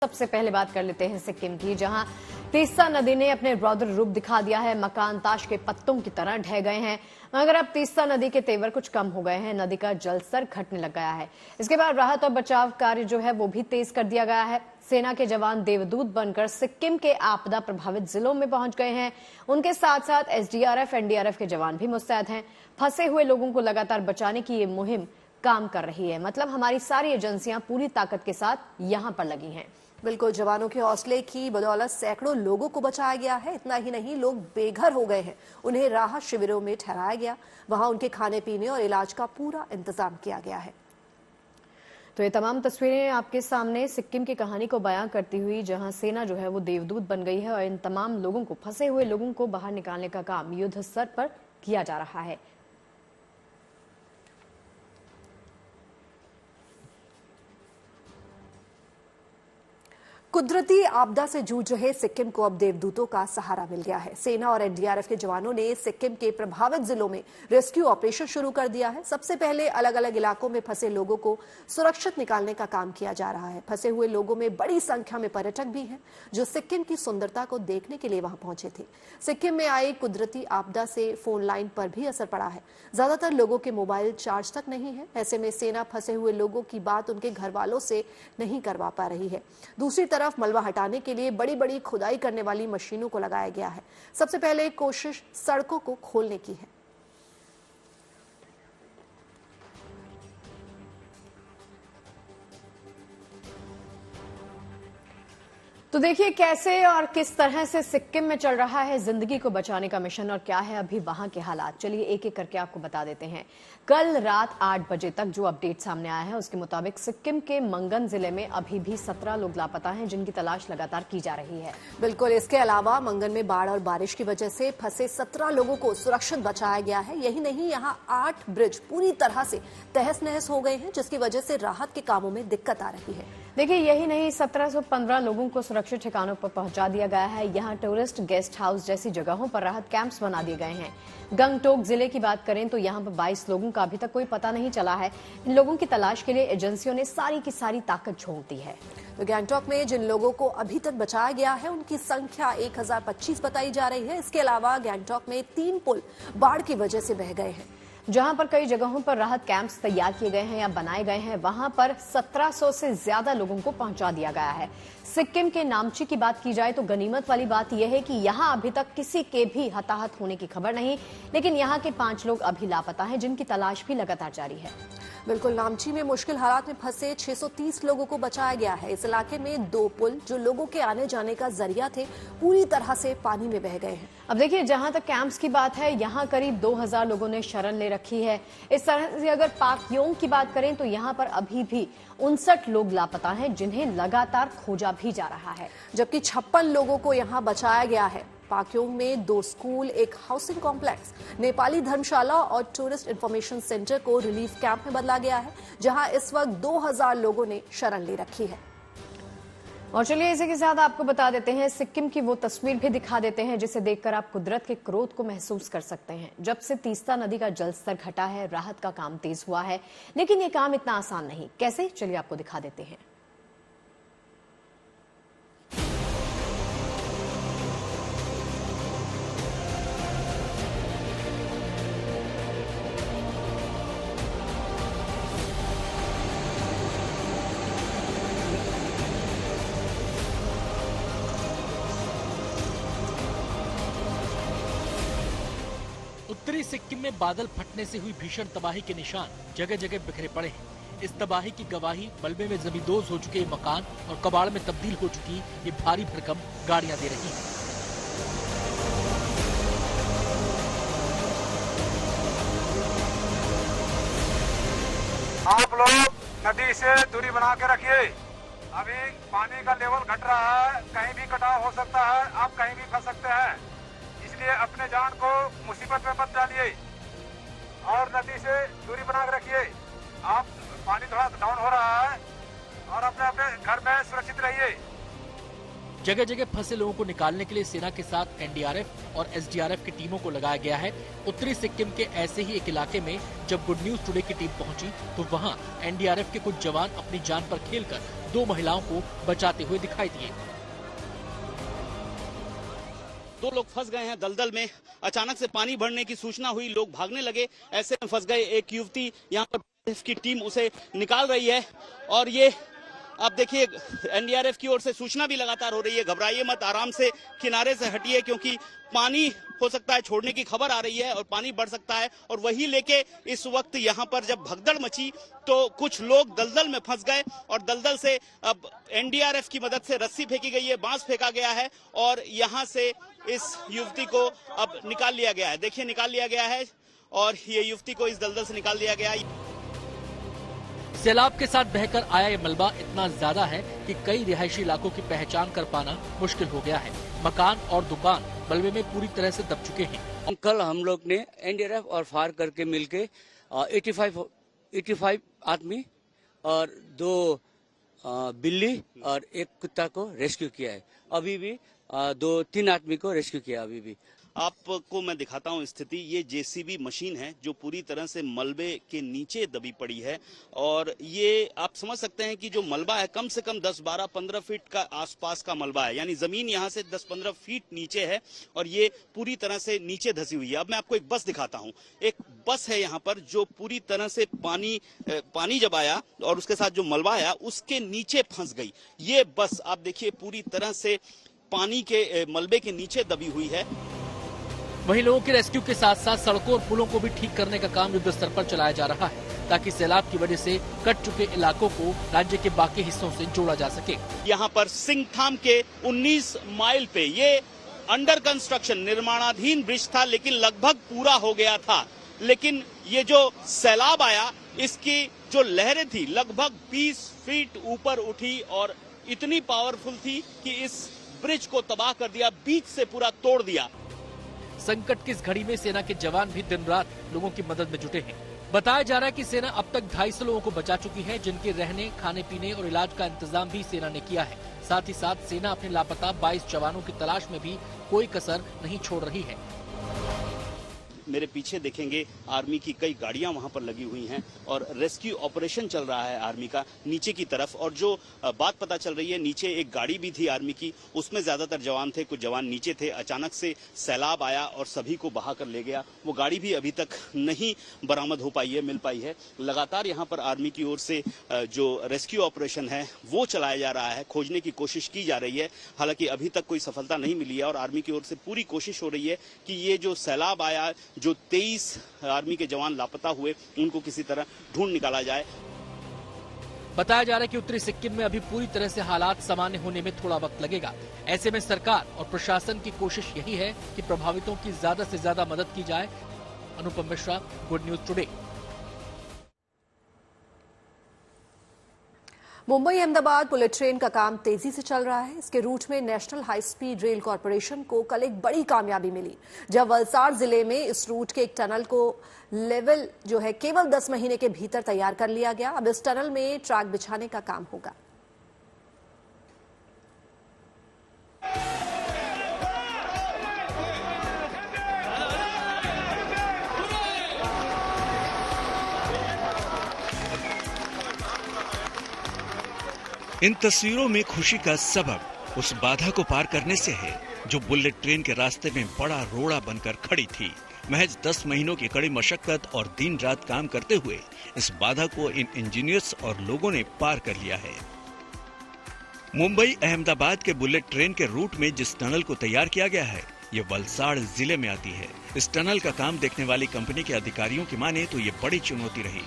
सबसे पहले बात कर लेते हैं सिक्किम की, जहां तीस्ता नदी ने अपने रौद्र रूप दिखा दिया है। मकान ताश के पत्तों की तरह ढह गए हैं, मगर अब तीस्ता नदी के तेवर कुछ कम हो गए हैं। नदी का जलस्तर घटने लग गया है। इसके बाद राहत और बचाव कार्य जो है वो भी तेज कर दिया गया है। सेना के जवान देवदूत बनकर सिक्किम के आपदा प्रभावित जिलों में पहुंच गए हैं। उनके साथ साथ एसडीआरएफ, एनडीआरएफ के जवान भी मुस्तैद हैं। फंसे हुए लोगों को लगातार बचाने की ये मुहिम काम कर रही है। मतलब हमारी सारी एजेंसियां पूरी ताकत के साथ यहां पर लगी हैं। बिल्कुल, जवानों के हौसले की बदौलत सैकड़ों लोगों को बचाया गया है। इतना ही नहीं, लोग बेघर हो गए हैं, उन्हें राहत शिविरों में ठहराया गया। वहां उनके खाने पीने और इलाज का पूरा इंतजाम किया गया है। तो ये तमाम तस्वीरें आपके सामने सिक्किम की कहानी को बयां करती हुई, जहां सेना जो है वो देवदूत बन गई है और इन तमाम लोगों को, फंसे हुए लोगों को बाहर निकालने का काम युद्ध स्तर पर किया जा रहा है। कुदरती आपदा से जूझ रहे सिक्किम को अब देवदूतों का सहारा मिल गया है। सेना और एनडीआरएफ के जवानों ने सिक्किम के प्रभावित जिलों में रेस्क्यू ऑपरेशन शुरू कर दिया है। सबसे पहले अलग अलग इलाकों में फंसे लोगों को सुरक्षित निकालने का काम किया जा रहा है। फंसे हुए लोगों में बड़ी संख्या में पर्यटक भी हैं, जो सिक्किम की सुंदरता को देखने के लिए वहां पहुंचे थे। सिक्किम में आई कुदरती आपदा से फोन लाइन पर भी असर पड़ा है। ज्यादातर लोगों के मोबाइल चार्ज तक नहीं है। ऐसे में सेना फंसे हुए लोगों की बात उनके घर वालों से नहीं करवा पा रही है। दूसरी तरफ मलबा हटाने के लिए बड़ी बड़ी खुदाई करने वाली मशीनों को लगाया गया है। सबसे पहले कोशिश सड़कों को खोलने की है। तो देखिए कैसे और किस तरह से सिक्किम में चल रहा है जिंदगी को बचाने का मिशन और क्या है अभी वहां के हालात। चलिए एक एक करके आपको बता देते हैं। कल रात 8 बजे तक जो अपडेट सामने आया है उसके मुताबिक सिक्किम के मंगन जिले में अभी भी 17 लोग लापता हैं, जिनकी तलाश लगातार की जा रही है। बिल्कुल, इसके अलावा मंगन में बाढ़ और बारिश की वजह से फंसे 17 लोगों को सुरक्षित बचाया गया है। यही नहीं, यहाँ 8 ब्रिज पूरी तरह से तहस नहस हो गए हैं, जिसकी वजह से राहत के कामों में दिक्कत आ रही है। देखिए यही नहीं, 1715 लोगों को सुरक्षित ठिकानों पर पहुंचा दिया गया है। यहाँ टूरिस्ट गेस्ट हाउस जैसी जगहों पर राहत कैंप्स बना दिए गए हैं। गंगटोक जिले की बात करें तो यहाँ पर 22 लोगों का अभी तक कोई पता नहीं चला है। इन लोगों की तलाश के लिए एजेंसियों ने सारी की सारी ताकत झोंक दी है। तो गंगटोक में जिन लोगों को अभी तक बचाया गया है उनकी संख्या 1025 बताई जा रही है। इसके अलावा गंगटोक में 3 पुल बाढ़ की वजह से बह गए हैं। जहां पर कई जगहों पर राहत कैंप्स तैयार किए गए हैं या बनाए गए हैं, वहां पर 1700 से ज्यादा लोगों को पहुंचा दिया गया है। सिक्किम के नामची की बात की जाए तो गनीमत वाली बात यह है कि यहां अभी तक किसी के भी हताहत होने की खबर नहीं, लेकिन यहां के 5 लोग अभी लापता हैं, जिनकी तलाश भी लगातार जारी है। बिल्कुल, नामची में मुश्किल हालात में फंसे 630 लोगों को बचाया गया है। इस इलाके में 2 पुल जो लोगों के आने जाने का जरिया थे, पूरी तरह से पानी में बह गए हैं। अब देखिए, जहां तक कैंप्स की बात है, यहां करीब 2000 लोगों ने शरण ले रखी है। इस तरह से अगर पाकयोंग की बात करें तो यहां पर अभी भी 59 लोग लापता हैं, जिन्हें लगातार खोजा भी जा रहा है। जबकि 56 लोगों को यहां बचाया गया है। पाकयोंग में 2 स्कूल, एक हाउसिंग कॉम्प्लेक्स, नेपाली धर्मशाला और टूरिस्ट इंफॉर्मेशन सेंटर को रिलीफ कैंप में बदला गया है, जहां इस वक्त 2000 लोगों ने शरण ले रखी है। और चलिए इसी के साथ आपको बता देते हैं, सिक्किम की वो तस्वीर भी दिखा देते हैं जिसे देखकर आप कुदरत के क्रोध को महसूस कर सकते हैं। जब से तीस्ता नदी का जलस्तर घटा है, राहत का काम तेज हुआ है, लेकिन ये काम इतना आसान नहीं। कैसे, चलिए आपको दिखा देते हैं। उत्तरी सिक्किम में बादल फटने से हुई भीषण तबाही के निशान जगह जगह बिखरे पड़े हैं। इस तबाही की गवाही मलबे में जमींदोज हो चुके मकान और कबाड़ में तब्दील हो चुकी ये भारी भरकम गाड़ियां दे रही हैं। आप लोग नदी से दूरी बना के रखिए। अभी पानी का लेवल घट रहा है, कहीं भी कटाव हो सकता है, आप कहीं भी फंस सकते हैं। इसलिए अपने जान को मुसीबत में मत डालिए और नदी से दूरी बना के रखिए। आप पानी थोड़ा डाउन हो रहा है और अपने अपने घर में सुरक्षित रहिए। जगह जगह फंसे लोगों को निकालने के लिए सेना के साथ एनडीआरएफ और एसडीआरएफ की टीमों को लगाया गया है। उत्तरी सिक्किम के ऐसे ही एक इलाके में जब गुड न्यूज टुडे की टीम पहुंची तो वहां एनडीआरएफ के कुछ जवान अपनी जान पर खेलकर 2 महिलाओं को बचाते हुए दिखाई दिए। 2 लोग फंस गए हैं दलदल में। अचानक से पानी बढ़ने की सूचना हुई, लोग भागने लगे, ऐसे में फंस गए। एक युवती यहाँ पर की टीम उसे निकाल रही है और ये आप देखिए एनडीआरएफ की ओर से सूचना भी लगातार हो रही है, घबराइए मत, आराम से किनारे से हटिए क्योंकि पानी हो सकता है छोड़ने की खबर आ रही है और पानी बढ़ सकता है। और वही लेके इस वक्त यहाँ पर जब भगदड़ मची तो कुछ लोग दलदल में फंस गए और दलदल से अब एनडीआरएफ की मदद से रस्सी फेंकी गई है, बांस फेंका गया है और यहाँ से इस युवती को अब निकाल लिया गया है। देखिए निकाल लिया गया है और ये युवती को इस दलदल से निकाल दिया गया है। सैलाब के साथ बहकर आया ये मलबा इतना ज्यादा है कि कई रिहायशी इलाकों की पहचान कर पाना मुश्किल हो गया है। मकान और दुकान मलबे में पूरी तरह से दब चुके हैं। कल हम लोग ने एनडीआरएफ और फायर करके मिलके 85 आदमी और 2 बिल्ली और 1 कुत्ता को रेस्क्यू किया है। अभी भी 2-3 आदमी को रेस्क्यू किया। अभी भी आपको मैं दिखाता हूं स्थिति। ये जेसीबी मशीन है जो पूरी तरह से मलबे के नीचे दबी पड़ी है और ये आप समझ सकते हैं कि जो मलबा है कम से कम 10, 12, 15 फीट का आसपास का मलबा है, यानी जमीन यहां से 10-15 फीट नीचे है और ये पूरी तरह से नीचे धसी हुई है। अब मैं आपको एक बस दिखाता हूं। एक बस है यहाँ पर जो पूरी तरह से पानी जब आया और उसके साथ जो मलबा आया उसके नीचे फंस गई। ये बस आप देखिए पूरी तरह से पानी के मलबे के नीचे दबी हुई है। वहीं लोगों के रेस्क्यू के साथ साथ सड़कों और पुलों को भी ठीक करने का काम युद्ध स्तर पर चलाया जा रहा है ताकि सैलाब की वजह से कट चुके इलाकों को राज्य के बाकी हिस्सों से जोड़ा जा सके। यहाँ पर सिंगथाम के 19 माइल पे ये अंडर कंस्ट्रक्शन निर्माणाधीन ब्रिज था, लेकिन लगभग पूरा हो गया था। लेकिन ये जो सैलाब आया इसकी जो लहरें थी लगभग 20 फीट ऊपर उठी और इतनी पावरफुल थी कि इस ब्रिज को तबाह कर दिया, बीच से पूरा तोड़ दिया। संकट की इस घड़ी में सेना के जवान भी दिन रात लोगों की मदद में जुटे हैं। बताया जा रहा है कि सेना अब तक 250 लोगों को बचा चुकी है, जिनके रहने, खाने पीने और इलाज का इंतजाम भी सेना ने किया है। साथ ही साथ सेना अपने लापता 22 जवानों की तलाश में भी कोई कसर नहीं छोड़ रही है। मेरे पीछे देखेंगे आर्मी की कई गाड़ियां वहां पर लगी हुई हैं और रेस्क्यू ऑपरेशन चल रहा है आर्मी का नीचे की तरफ। और जो बात पता चल रही है, नीचे एक गाड़ी भी थी आर्मी की, उसमें ज्यादातर जवान थे, कुछ जवान नीचे थे। अचानक से सैलाब आया और सभी को बहा कर ले गया। वो गाड़ी भी अभी तक नहीं बरामद हो पाई है, मिल पाई है। लगातार यहाँ पर आर्मी की ओर से जो रेस्क्यू ऑपरेशन है वो चलाया जा रहा है, खोजने की कोशिश की जा रही है। हालांकि अभी तक कोई सफलता नहीं मिली है और आर्मी की ओर से पूरी कोशिश हो रही है कि ये जो सैलाब आया, जो 23 आर्मी के जवान लापता हुए, उनको किसी तरह ढूंढ निकाला जाए। बताया जा रहा है कि उत्तरी सिक्किम में अभी पूरी तरह से हालात सामान्य होने में थोड़ा वक्त लगेगा। ऐसे में सरकार और प्रशासन की कोशिश यही है कि प्रभावितों की ज्यादा से ज्यादा मदद की जाए। Anupam Mishra, good news today. Mumbai Ahmedabad bullet train का काम तेजी से चल रहा है। इसके रूट में national high speed rail corporation को कल एक बड़ी कामयाबी मिली, जब वलसाड़ जिले में इस रूट के एक टनल को लेवल जो है केवल 10 महीने के भीतर तैयार कर लिया गया। अब इस टनल में ट्रैक बिछाने का काम होगा। इन तस्वीरों में खुशी का सबब उस बाधा को पार करने से है जो बुलेट ट्रेन के रास्ते में बड़ा रोड़ा बनकर खड़ी थी। महज 10 महीनों की कड़ी मशक्कत और दिन रात काम करते हुए इस बाधा को इन इंजीनियर्स और लोगों ने पार कर लिया है। मुंबई अहमदाबाद के बुलेट ट्रेन के रूट में जिस टनल को तैयार किया गया है, ये वलसाड़ जिले में आती है। इस टनल का काम देखने वाली कंपनी के अधिकारियों की माने तो ये बड़ी चुनौती रही,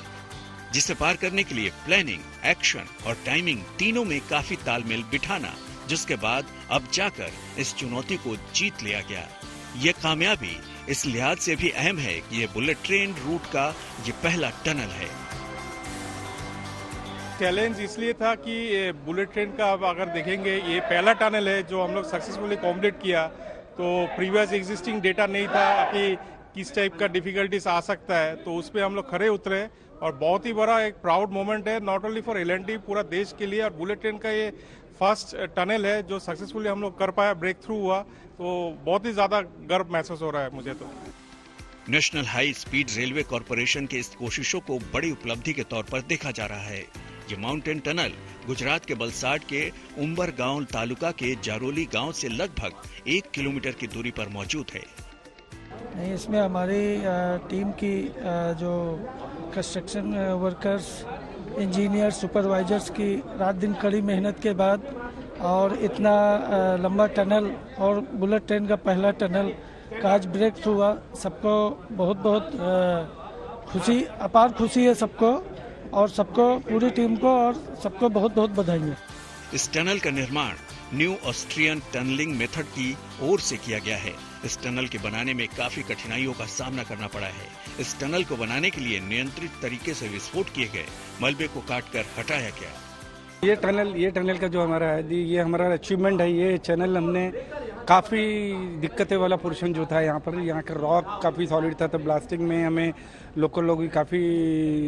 जिसे पार करने के लिए प्लानिंग, एक्शन और टाइमिंग तीनों में काफी तालमेल बिठाना, जिसके बाद अब जाकर इस चुनौती को जीत लिया गया। ये कामयाबी इस लिहाज से भी अहम है कि ये बुलेट ट्रेन रूट का ये पहला टनल है। चैलेंज इसलिए था कि बुलेट ट्रेन का अब अगर देखेंगे ये पहला टनल है जो हम लोग सक्सेसफुली कंप्लीट किया। तो प्रीवियस एग्जिस्टिंग डेटा नहीं था कि किस टाइप का डिफिकल्टीज आ सकता है, तो उस पर हम लोग खरे उतरे और बहुत ही बड़ा एक प्राउड मोमेंट है, नॉट ओनली फॉर L&T, पूरा देश के लिए। और बुलेट ट्रेन का ये फर्स्ट टनल है जो सक्सेसफुली हम लोग कर पाया, ब्रेक थ्रू हुआ, तो बहुत ही ज्यादा गर्व महसूस हो रहा है मुझे तो। National high speed railway corporation के इस कोशिशों को बड़ी उपलब्धि के तौर पर देखा जा रहा है। ये माउंटेन टनल गुजरात के वलसाड के उंबरगांव तालुका के जारोली गांव से लगभग 1 किलोमीटर की दूरी पर मौजूद है। इसमें हमारी टीम की जो कंस्ट्रक्शन वर्कर्स, इंजीनियर, सुपरवाइजर्स की रात दिन कड़ी मेहनत के बाद और इतना लंबा टनल और बुलेट ट्रेन का पहला टनल का आज ब्रेक थ्रू हुआ, सबको बहुत बहुत खुशी, अपार खुशी है सबको, और सबको, पूरी टीम को और सबको बहुत बहुत बधाई है। इस टनल का निर्माण न्यू ऑस्ट्रियन टनलिंग मेथड की ओर से किया गया है। इस टनल के बनाने में काफी कठिनाइयों का सामना करना पड़ा है। इस टनल को बनाने के लिए नियंत्रित तरीके से विस्फोट किए गए, मलबे को काटकर हटाया गया। ये टनल का जो हमारा है, ये हमारा अचीवमेंट है। ये टनल हमने काफ़ी दिक्कतें वाला पोर्शन जो था यहाँ का रॉक काफ़ी सॉलिड था, तो ब्लास्टिंग में हमें लोकल लोगों की काफ़ी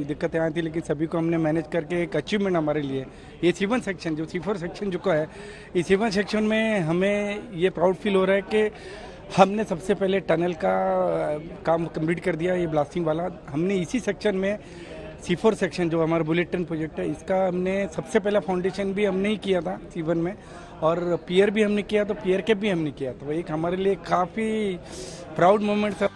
दिक्कतें आई थी, लेकिन सभी को हमने मैनेज करके एक अचीवमेंट हमारे लिए ये C1 सेक्शन, जो C4 सेक्शन जो है, इस C1 सेक्शन में हमें ये प्राउड फील हो रहा है कि हमने सबसे पहले टनल का काम कंप्लीट कर दिया। ये ब्लास्टिंग वाला हमने इसी सेक्शन में C4 सेक्शन जो हमारा बुलेट ट्रेन प्रोजेक्ट है, इसका हमने सबसे पहला फाउंडेशन भी हमने ही किया था C1 में, और पियर भी हमने किया, तो पियर कैप भी हमने किया, तो एक हमारे लिए काफ़ी प्राउड मोमेंट था।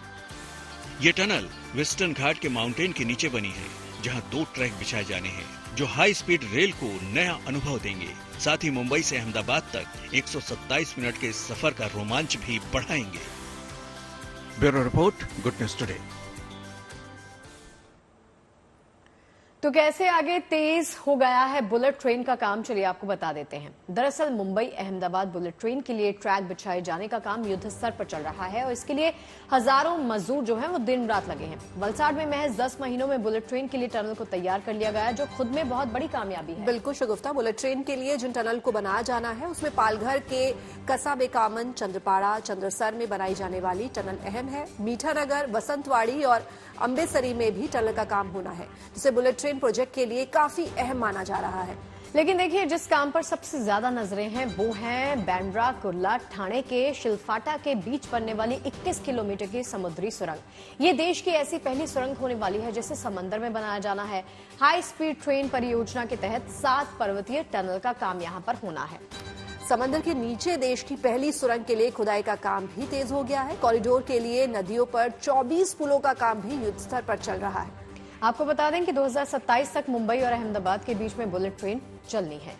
ये टनल वेस्टर्न घाट के माउंटेन के नीचे बनी है, जहां 2 ट्रैक बिछाए जाने हैं, जो हाई स्पीड रेल को नया अनुभव देंगे। साथ ही मुंबई से अहमदाबाद तक 127 मिनट के सफर का रोमांच भी बढ़ाएंगे। Bureau report, good news today. तो कैसे आगे तेज हो गया है बुलेट ट्रेन का काम, चलिए आपको बता देते हैं। दरअसल मुंबई अहमदाबाद बुलेट ट्रेन के लिए ट्रैक बिछाए जाने का काम युद्ध स्तर पर चल रहा है और इसके लिए हजारों मजदूर जो हैं वो दिन रात लगे हैं। वलसाड में महज 10 महीनों में बुलेट ट्रेन के लिए टनल को तैयार कर लिया गया है, जो खुद में बहुत बड़ी कामयाबी है। बिल्कुल शगुफ्ता, बुलेट ट्रेन के लिए जिन टनल को बनाया जाना है उसमें पालघर के कसाबेकामन, चंद्रपाड़ा, चंद्रसर में बनाई जाने वाली टनल अहम है। मीठानगर, वसंतवाड़ी और अम्बेसरी में भी टनल का काम होना है, जिसे बुलेट ट्रेन प्रोजेक्ट के लिए काफी अहम माना जा रहा है। लेकिन देखिए, जिस काम पर सबसे ज्यादा नजरें हैं वो हैं बैंड्रा कुर्ला ठाणे के शिलफाटा के बीच बनने वाली 21 किलोमीटर की समुद्री सुरंग। ये देश की ऐसी पहली सुरंग होने वाली है जिसे समंदर में बनाया जाना है। हाई स्पीड ट्रेन परियोजना के तहत 7 पर्वतीय टनल का काम यहाँ पर होना है। समंदर के नीचे देश की पहली सुरंग के लिए खुदाई का काम भी तेज हो गया है। कॉरिडोर के लिए नदियों पर 24 पुलों का काम भी युद्ध स्तर पर चल रहा है। आपको बता दें कि 2027 तक मुंबई और अहमदाबाद के बीच में बुलेट ट्रेन चलनी है।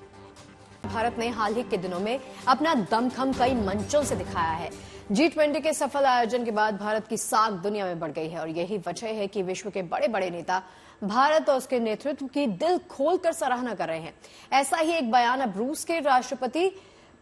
भारत ने हाल ही के दिनों में अपना दमखम कई मंचों से दिखाया है। G20 के सफल आयोजन के बाद भारत की साख दुनिया में बढ़ गई है और यही वजह है कि विश्व के बड़े बड़े नेता भारत और उसके नेतृत्व की दिल खोलकर सराहना कर रहे हैं। ऐसा ही एक बयान अब रूस के राष्ट्रपति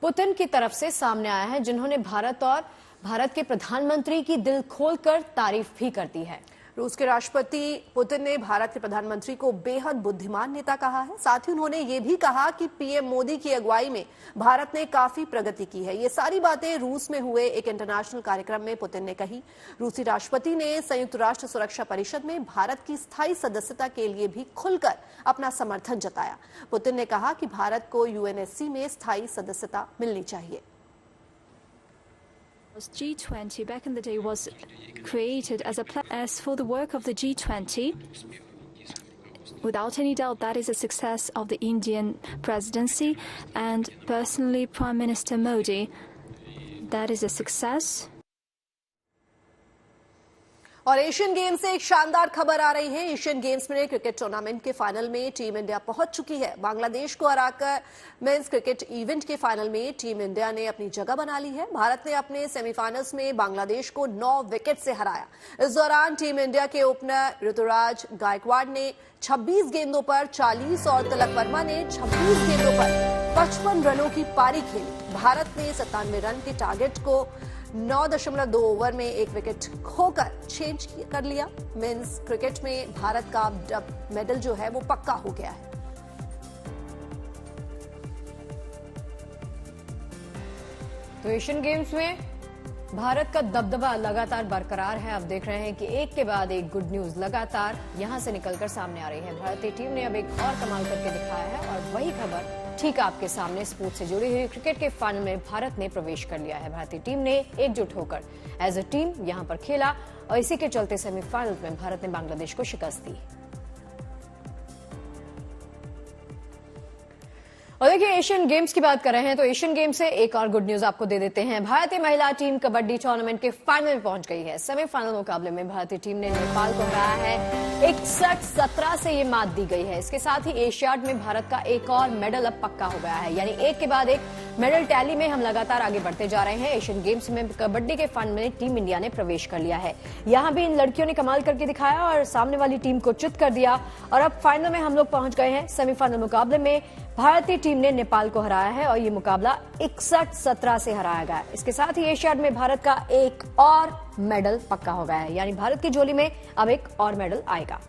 पुतिन की तरफ से सामने आया है, जिन्होंने भारत और भारत के प्रधानमंत्री की दिल खोलकर तारीफ भी कर दी है। रूस के राष्ट्रपति पुतिन ने भारत के प्रधानमंत्री को बेहद बुद्धिमान नेता कहा है। साथ ही उन्होंने ये भी कहा कि पीएम मोदी की अगुवाई में भारत ने काफी प्रगति की है। ये सारी बातें रूस में हुए एक इंटरनेशनल कार्यक्रम में पुतिन ने कही। रूसी राष्ट्रपति ने संयुक्त राष्ट्र सुरक्षा परिषद में भारत की स्थायी सदस्यता के लिए भी खुलकर अपना समर्थन जताया। पुतिन ने कहा कि भारत को यूएनएससी में स्थायी सदस्यता मिलनी चाहिए। G20 back in the day was created as for the work of the G20. Without any doubt, that is a success of the Indian presidency and personally Prime Minister Modi. That is a success. और Asian games से एक शानदार खबर आ रही है। Asian games में cricket tournament के final में टीम इंडिया पहुंच चुकी है। बांग्लादेश को हराकर मेंस क्रिकेट इवेंट के फाइनल में टीम इंडिया ने अपनी जगह बना ली है। भारत ने अपने सेमीफाइनल्स में बांग्लादेश को 9 विकेट से हराया। इस दौरान टीम इंडिया के ओपनर ऋतुराज गायकवाड़ ने 26 गेंदों पर 40 और तिलक वर्मा ने 26 गेंदों पर 55 रनों की पारी खेली। भारत ने 97 रन के टारगेट को 9.2 ओवर में 1 विकेट खोकर चेंज कर लिया। मेंस क्रिकेट में भारत का मेडल जो है वो पक्का हो गया है। तो एशियन गेम्स में भारत का दबदबा लगातार बरकरार है। आप देख रहे हैं कि एक के बाद एक गुड न्यूज लगातार यहां से निकलकर सामने आ रही है। भारतीय टीम ने अब एक और कमाल करके दिखाया है और वही खबर ठीक आपके सामने स्पोर्ट्स से जुड़ी हुई क्रिकेट के फाइनल में भारत ने प्रवेश कर लिया है। भारतीय टीम ने एकजुट होकर एज अ टीम यहां पर खेला और इसी के चलते सेमीफाइनल में भारत ने बांग्लादेश को शिकस्त दी। और देखिए, एशियन गेम्स की बात कर रहे हैं तो एशियन गेम्स से एक और गुड न्यूज आपको दे देते हैं। भारतीय महिला टीम कबड्डी टूर्नामेंट के फाइनल में पहुंच गई है। सेमीफाइनल मुकाबले में भारतीय टीम ने नेपाल को हराया है। 61-17 से ये मात दी गई है। इसके साथ ही एशियाड में भारत का एक और मेडल अब पक्का हो गया है, यानी एक के बाद एक मेडल टैली में हम लगातार आगे बढ़ते जा रहे हैं। एशियन गेम्स में कबड्डी के फाइनल में टीम इंडिया ने प्रवेश कर लिया है। यहां भी इन लड़कियों ने कमाल करके दिखाया और सामने वाली टीम को चित कर दिया और अब फाइनल में हम लोग पहुंच गए हैं। सेमीफाइनल मुकाबले में भारतीय टीम ने नेपाल को हराया है और ये मुकाबला 61-17 से हराया गया। इसके साथ ही एशियाड में भारत का एक और मेडल पक्का हो गया है, यानी भारत की झोली में अब एक और मेडल आएगा।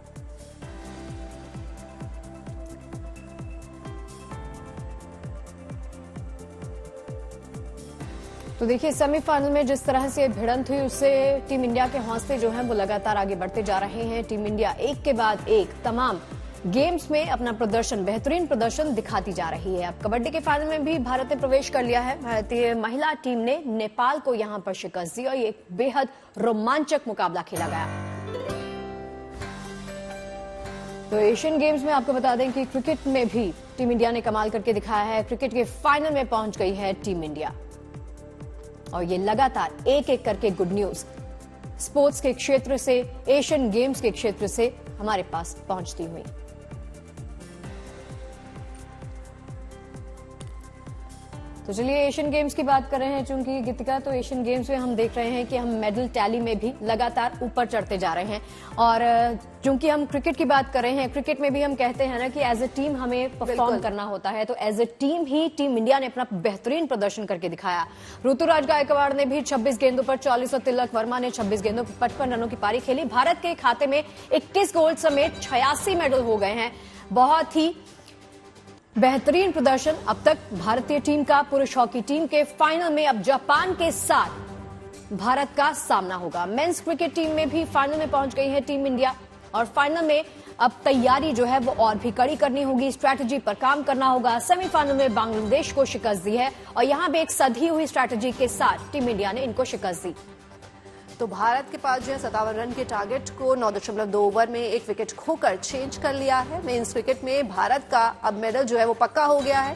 तो देखिए, सेमीफाइनल में जिस तरह से भिड़ंत हुई उससे टीम इंडिया के हौसले जो हैं वो लगातार आगे बढ़ते जा रहे हैं। टीम इंडिया एक के बाद एक तमाम गेम्स में अपना प्रदर्शन, बेहतरीन प्रदर्शन दिखाती जा रही है। अब कबड्डी के फाइनल में भी भारत ने प्रवेश कर लिया है। भारतीय महिला टीम ने नेपाल को यहां पर शिकस्त दी और ये एक बेहद रोमांचक मुकाबला खेला गया। तो एशियन गेम्स में आपको बता दें कि क्रिकेट में भी टीम इंडिया ने कमाल करके दिखाया है। क्रिकेट के फाइनल में पहुंच गई है टीम इंडिया और ये लगातार एक एक करके गुड न्यूज स्पोर्ट्स के क्षेत्र से, एशियन गेम्स के क्षेत्र से हमारे पास पहुंचती हुई। तो चलिए एशियन गेम्स की बात कर रहे हैं चूंकि गीतिका, तो एशियन गेम्स में हम देख रहे हैं कि हम मेडल टैली में भी लगातार ऊपर चढ़ते जा रहे हैं। और चूंकि हम क्रिकेट की बात कर रहे हैं, क्रिकेट में भी हम कहते हैं ना कि एज ए टीम हमें परफॉर्म करना होता है, तो एज ए टीम ही टीम इंडिया ने अपना बेहतरीन प्रदर्शन करके दिखाया। ऋतुराज गायकवाड़ ने भी 26 गेंदों पर 40 और तिलक वर्मा ने 26 गेंदों पर 55 रनों की पारी खेली। भारत के खाते में 21 गोल्ड समेत 86 मेडल हो गए हैं। बहुत ही बेहतरीन प्रदर्शन अब तक भारतीय टीम का। पुरुष हॉकी टीम के फाइनल में अब जापान के साथ भारत का सामना होगा। मेंस क्रिकेट टीम में भी फाइनल में पहुंच गई है टीम इंडिया और फाइनल में अब तैयारी जो है वो और भी कड़ी करनी होगी, स्ट्रैटेजी पर काम करना होगा। सेमीफाइनल में बांग्लादेश को शिकस्त दी है और यहां भी एक सधी हुई स्ट्रैटेजी के साथ टीम इंडिया ने इनको शिकस्त दी। तो भारत के पास जो है 57 रन के टारगेट को 9.2 ओवर में एक विकेट खोकर चेंज कर लिया है। मेंस क्रिकेट में भारत का अब मेडल जो है वो पक्का हो गया है।